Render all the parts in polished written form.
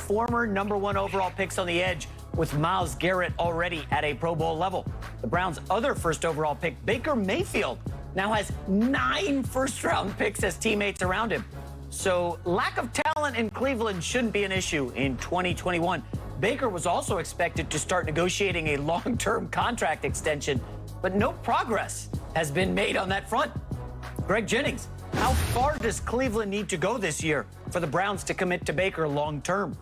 former #1 overall picks on the edge, with Myles Garrett already at a Pro Bowl level. The Browns' other first overall pick, Baker Mayfield, now has 9 first-round picks as teammates around him. So lack of talent in Cleveland shouldn't be an issue in 2021. Baker was also expected to start negotiating a long-term contract extension, but no progress has been made on that front. Greg Jennings, how far does Cleveland need to go this year for the Browns to commit to Baker long-term?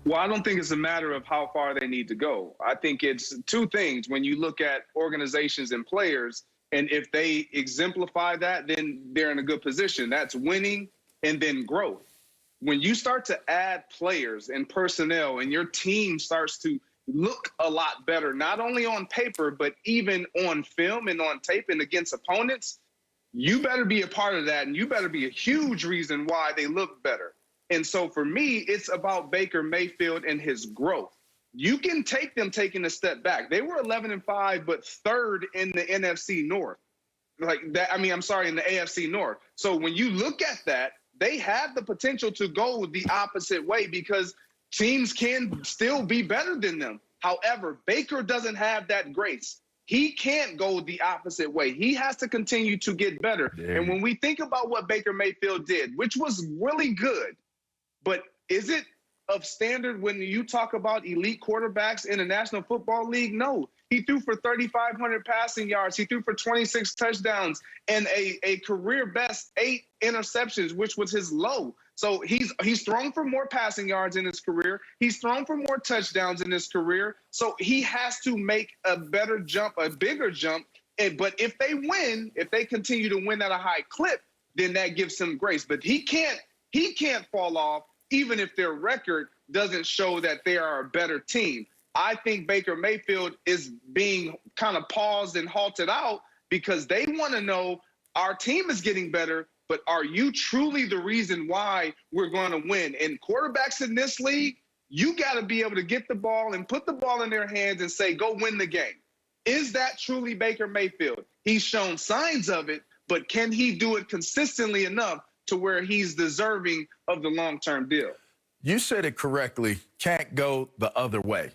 Well, I don't think it's a matter of how far they need to go. I think it's two things. When you look at organizations and players, and if they exemplify that, then they're in a good position. That's winning and then growth. When you start to add players and personnel and your team starts to look a lot better, not only on paper, but even on film and on tape and against opponents, you better be a part of that, and you better be a huge reason why they look better. And so for me, it's about Baker Mayfield and his growth. You can take them taking a step back. They were 11-5, but 3rd in the NFC North. In the AFC North. So when you look at that, they have the potential to go the opposite way because teams can still be better than them. However, Baker doesn't have that grace. He can't go the opposite way. He has to continue to get better. Yeah. And when we think about what Baker Mayfield did, which was really good, but is it of standard when you talk about elite quarterbacks in the National Football League? No. He threw for 3,500 passing yards. He threw for 26 touchdowns and a career best 8 interceptions, which was his low. So he's thrown for more passing yards in his career. He's thrown for more touchdowns in his career. So he has to make a better jump, a bigger jump. But if they win, if they continue to win at a high clip, then that gives him grace. But he can't fall off, even if their record doesn't show that they are a better team. I think Baker Mayfield is being kind of paused and halted out because they want to know our team is getting better, but are you truly the reason why we're going to win? And quarterbacks in this league, you got to be able to get the ball and put the ball in their hands and say, go win the game. Is that truly Baker Mayfield? He's shown signs of it, but can he do it consistently enough to where he's deserving of the long-term deal? You said it correctly, can't go the other way.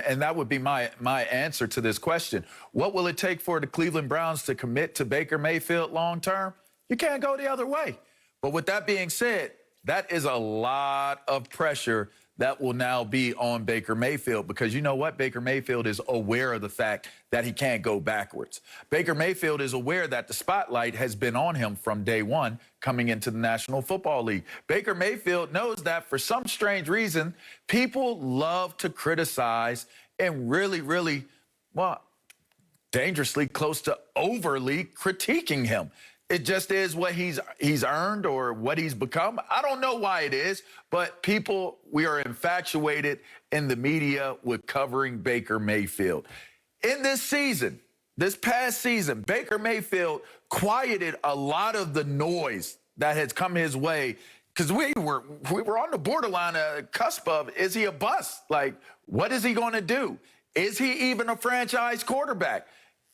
And that would be my answer to this question. What will it take for the Cleveland Browns to commit to Baker Mayfield long-term? You can't go the other way. But with that being said, that is a lot of pressure that will now be on Baker Mayfield because you know what? Baker Mayfield is aware of the fact that he can't go backwards. Baker Mayfield is aware that the spotlight has been on him from day one coming into the National Football League. Baker Mayfield knows that for some strange reason, people love to criticize and really, well, dangerously close to overly critiquing him. It just is what he's earned or what he's become. I don't know why it is, but we are infatuated in the media with covering Baker Mayfield. In this season, this past season, Baker Mayfield quieted a lot of the noise that has come his way because we were on the borderline, cusp of, is he a bust? Like, what is he going to do? Is he even a franchise quarterback?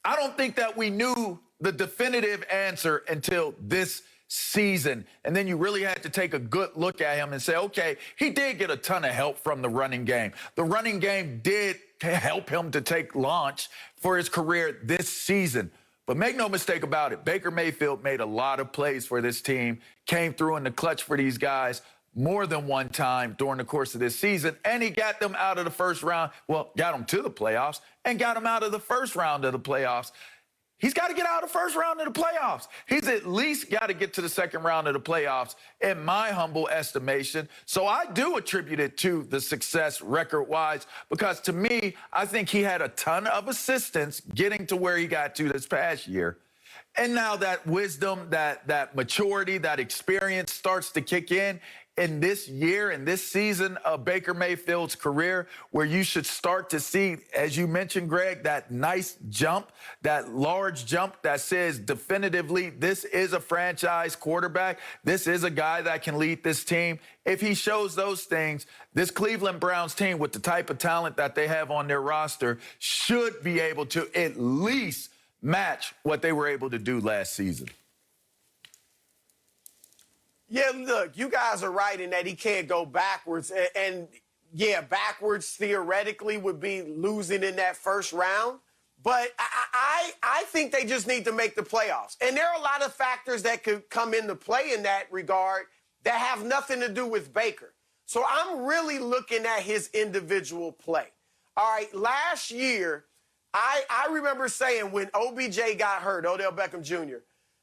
I don't think that we knew the definitive answer until this season. And then you really had to take a good look at him and say, okay, he did get a ton of help from the running game. The running game did help him to take launch for his career this season. But make no mistake about it, Baker Mayfield made a lot of plays for this team, came through in the clutch for these guys more than one time during the course of this season, and he got them out of the first round. Well, got them to the playoffs and got them out of the first round of the playoffs. He's got to get out of the first round of the playoffs. He's at least got to get to the second round of the playoffs, in my humble estimation. So I do attribute it to the success record-wise because, to me, I think he had a ton of assistance getting to where he got to this past year. And now that wisdom, that maturity, that experience starts to kick in this year, in this season of Baker Mayfield's career, where you should start to see, as you mentioned, Greg, that nice jump, that large jump that says definitively this is a franchise quarterback. This is a guy that can lead this team. If he shows those things, this Cleveland Browns team, with the type of talent that they have on their roster, should be able to at least match what they were able to do last season. Yeah, look, you guys are right in that he can't go backwards. And yeah, backwards theoretically would be losing in that first round. But I think they just need to make the playoffs. And there are a lot of factors that could come into play in that regard that have nothing to do with Baker. So I'm really looking at his individual play. All right, last year, I remember saying when OBJ got hurt, Odell Beckham Jr.,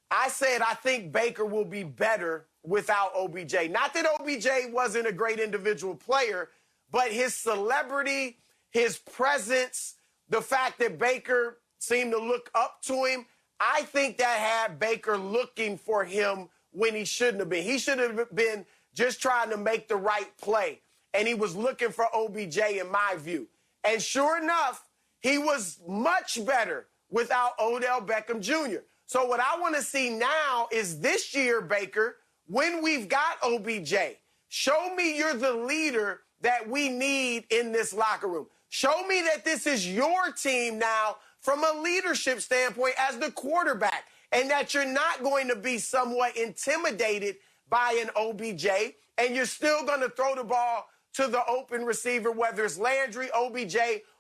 I said I think Baker will be better without OBJ. Not that OBJ wasn't a great individual player, but his celebrity, his presence, the fact that Baker seemed to look up to him, I think that had Baker looking for him when he shouldn't have been. He should have been just trying to make the right play, and he was looking for OBJ in my view. And sure enough, he was much better without Odell Beckham Jr. So what I want to see now is this year, Baker, when we've got OBJ, show me you're the leader that we need in this locker room. Show me that this is your team now from a leadership standpoint as the quarterback, and that you're not going to be somewhat intimidated by an OBJ, and you're still going to throw the ball to the open receiver, whether it's Landry, OBJ,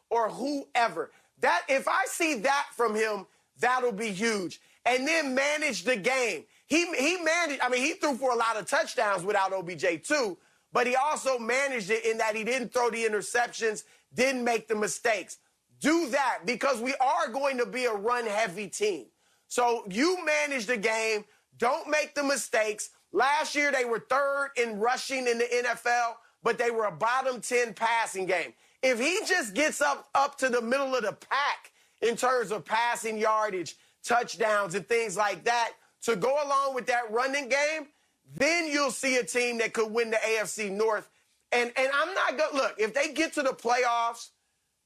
or whoever. That, if I see that from him, that'll be huge. And then manage the game. He managed, I mean, he threw for a lot of touchdowns without OBJ too, but he also managed it in that he didn't throw the interceptions, didn't make the mistakes. Do that, because we are going to be a run-heavy team. So you manage the game, don't make the mistakes. Last year, they were third in rushing in the NFL, but they were a bottom 10 passing game. If he just gets up to the middle of the pack in terms of passing yardage, touchdowns, and things like that, to go along with that running game, then you'll see a team that could win the AFC North. And I'm not going to, look, if they get to the playoffs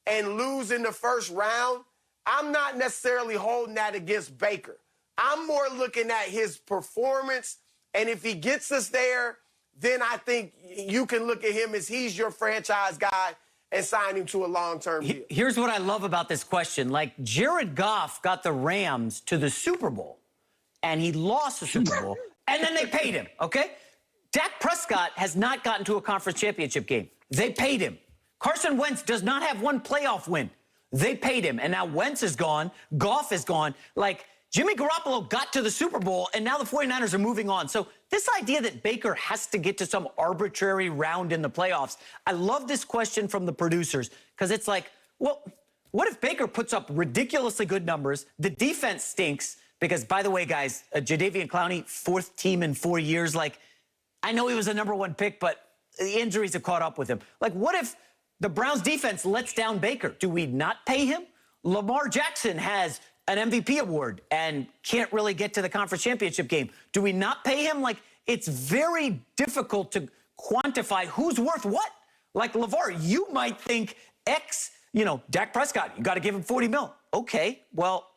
and lose in the first round, I'm not necessarily holding that against Baker. I'm more looking at his performance, and if he gets us there, then I think you can look at him as he's your franchise guy and sign him to a long-term deal. Here's what I love about this question. Like, Jared Goff got the Rams to the Super Bowl, and he lost the Super Bowl, and then they paid him, okay? Dak Prescott has not gotten to a conference championship game. They paid him. Carson Wentz does not have one playoff win. They paid him, and now Wentz is gone. Goff is gone. Like, Jimmy Garoppolo got to the Super Bowl, and now the 49ers are moving on. So this idea that Baker has to get to some arbitrary round in the playoffs, I love this question from the producers, because it's like, well, what if Baker puts up ridiculously good numbers, the defense stinks, because, by the way, guys, Jadeveon Clowney, fourth team in 4 years, like, I know he was a #1 pick, but the injuries have caught up with him. Like, what if the Browns defense lets down Baker? Do we not pay him? Lamar Jackson has an MVP award and can't really get to the conference championship game. Do we not pay him? Like, it's very difficult to quantify who's worth what. Like, LeVar, you might think X, Dak Prescott, you got to give him 40 mil. Okay, well,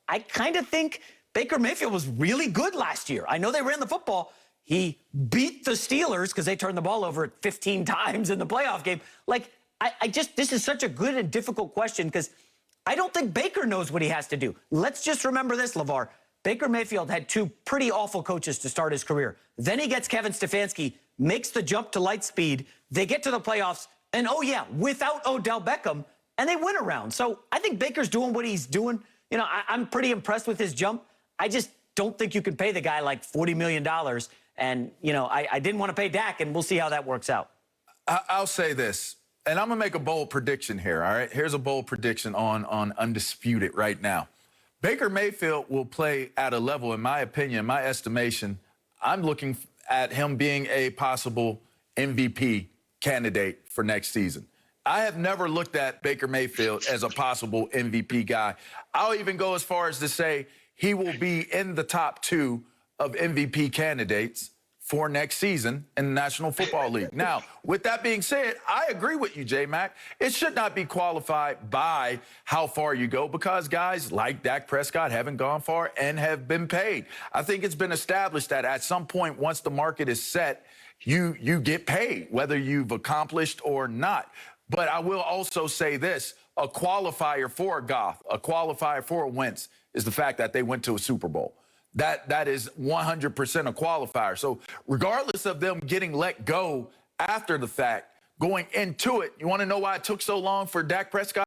I kind of think Baker Mayfield was really good last year. I know they ran the football. He beat the Steelers because they turned the ball over 15 times in the playoff game. Like, this is such a good and difficult question because I don't think Baker knows what he has to do. Let's just remember this, LeVar. Baker Mayfield had two pretty awful coaches to start his career. Then he gets Kevin Stefanski, makes the jump to light speed. They get to the playoffs, and oh yeah, without Odell Beckham, and they win a round. So I think Baker's doing what he's doing. I'm pretty impressed with his jump. I just don't think you can pay the guy like $40 million. And, I didn't want to pay Dak, and we'll see how that works out. I'll say this. And I'm going to make a bold prediction here, all right? Here's a bold prediction on Undisputed right now. Baker Mayfield will play at a level, in my opinion, my estimation, I'm looking at him being a possible MVP candidate for next season. I have never looked at Baker Mayfield as a possible MVP guy. I'll even go as far as to say he will be in the top 2 of MVP candidates for next season in the National Football League. Now, with that being said, I agree with you, J-Mac. It should not be qualified by how far you go because guys like Dak Prescott haven't gone far and have been paid. I think it's been established that at some point, once the market is set, you get paid, whether you've accomplished or not. But I will also say this, a qualifier for Goff, a qualifier for Wentz is the fact that they went to a Super Bowl. that is 100% a qualifier. So regardless of them getting let go after the fact, going into it, you want to know why it took so long for Dak Prescott